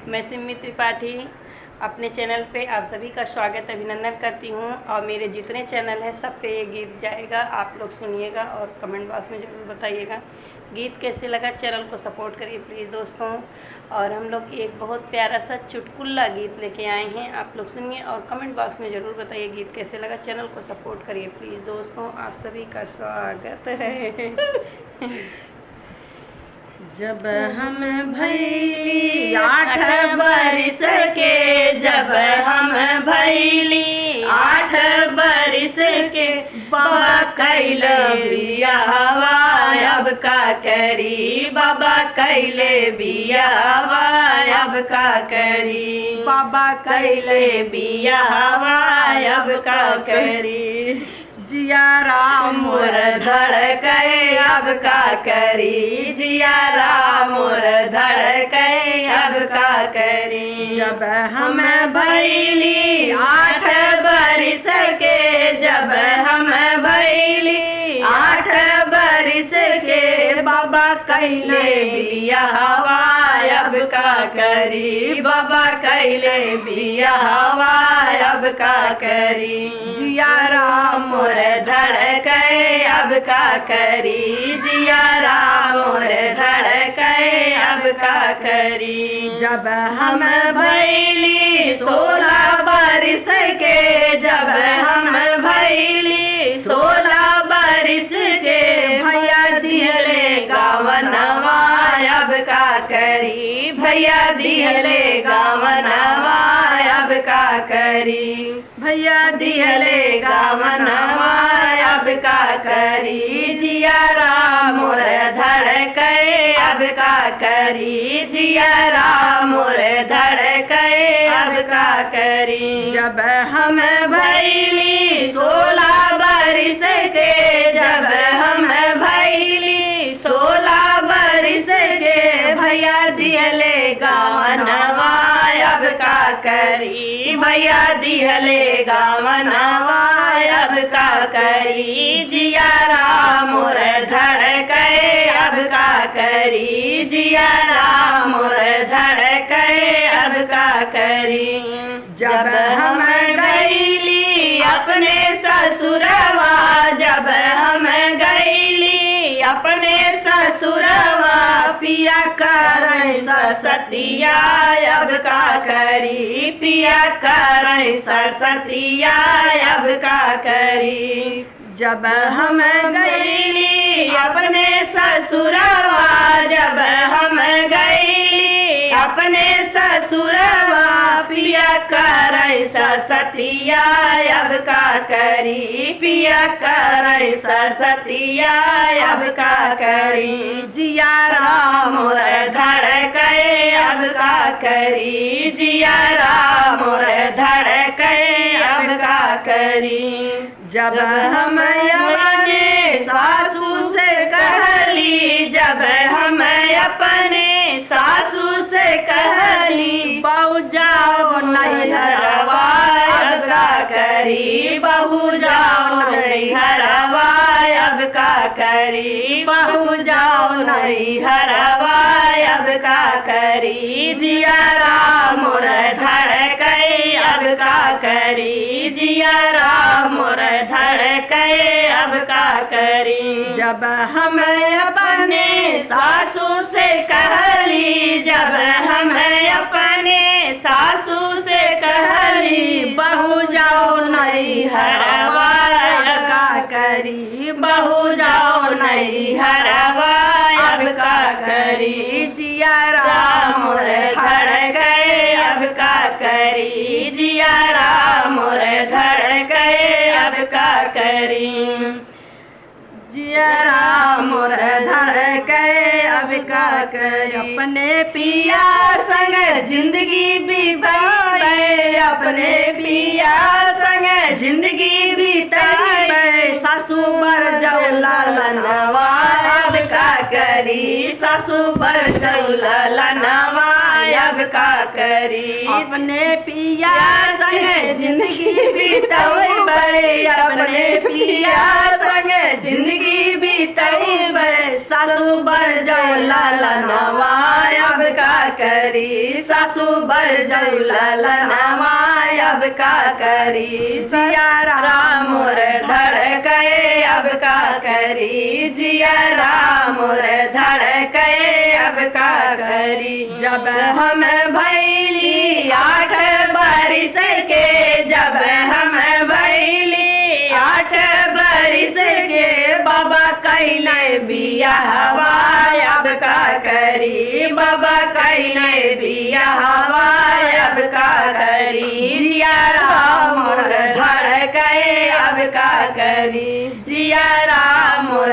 मैं सिमी त्रिपाठी अपने चैनल पे आप सभी का स्वागत अभिनंदन करती हूँ। और मेरे जितने चैनल हैं सब पे ये गीत जाएगा, आप लोग सुनिएगा और कमेंट बॉक्स में ज़रूर बताइएगा गीत कैसे लगा। चैनल को सपोर्ट करिए प्लीज़ दोस्तों। और हम लोग एक बहुत प्यारा सा चुटकुला गीत लेके आए हैं, आप लोग सुनिए और कमेंट बॉक्स में ज़रूर बताइए गीत कैसे लगा। चैनल को सपोर्ट करिए प्लीज़ दोस्तों, आप सभी का स्वागत है। जब हम भैली 8 बरिस के, जब हम भैली 8 बरिस के, बाबा कैल बियाहवा अब का करी, बाबा कैले बियाहवा अब का करी, बाबा कैले बियाहवा अब का करी, जिया राम मोर धड़के अब का करी, जिया राम मोर धड़के अब का करी। जब हम भैली 8 बरिस के, जब हम भैली 8 बरिस के, बाबा कैले बियाहवा अब का करी, बाबा कैले बियाहवा अब का करी, जिया राम मोर धड़के अब का करी, जिया राम मोर धड़के अब का करी। जब हम भैली 16 बरिस के, जब हम भैली 16 बरिस के, भैया दिहले गावनवा अब का करी, भैया दिहले गावनवा अब का करी, भैया दिहले गावनवा अब का करी, जिया राम मोर धड़के अब का करी, जिया राम मोर धड़के अब का करी। जब हम भैली 16 बरिस के, जब हम भैली 16 बरिस के, भैया दिहले गावनवा अब का करी, भैया दिहले गावनवा अब का करी, जिया राम मोर धड़के अब का करी, जिया राम मोर धड़के अब का करी। जब हम गईली अपने ससुरवा, जब हम गईली अपने ससुरवा, पिया करैं सरस्वतिया अब का करी, पिया करैं सरस्वतिया अब का करी। जब हम गईली अपने ससुरवा, जब हम गईली अपने ससुरवा, पिया करैं सरस्वतिया अब का करी, पिया करैं सरस्वतिया अब का करी, जिया राम मोर धड़के अब का करी, जिया राम मोर धड़के अब का करी। जब हम अपने सासू से कहली, जब हम अपने सासू से कहली, बहू जाओ नैहरवा अब का करी, बहू जाओ नैहरवा अब का करी, बहू जाओ नैहरवा अब का करी, जिया राम मोर धड़के अब का करी, जिया राम मोर धड़के अब का करी। जब हम अपने सासू से कहली, जब हम अपने सासू से कहली, बहू जाओ नैहरवा अब का करी, बहू जाओ नैहरवा अब का करी, जिया राम मोर धड़के अब का करी, जिया राम मोर धड़के अब का करी, जिया राम मोर धड़के अब का करी। अपने पिया संग जिंदगी बिताए, अपने पिया संग जिंदगी बिताए, सासू बर जाऊ ललनवा अब का करी, सासू बर जाऊ ललनवा अब का करी अपने पिया संग जिंदगी बीतौबै, अपने पिया संग जिंदगी बीतौबै सासू बर जाऊ ललनवा अब का करी सासू बर जाऊ ललनवा अब का करी जिया राम मोर धड़के अब का करी जिया राम मोर धड़के अब का करी जब हम भैली 8 बरिस के जब हम भैली 8 बरिस के बाबा कैले बियाहवा अब का करी बाबा कैले बियाहवा अब का करी जिया राम मोर धड़के अब का करी जिया राम मोर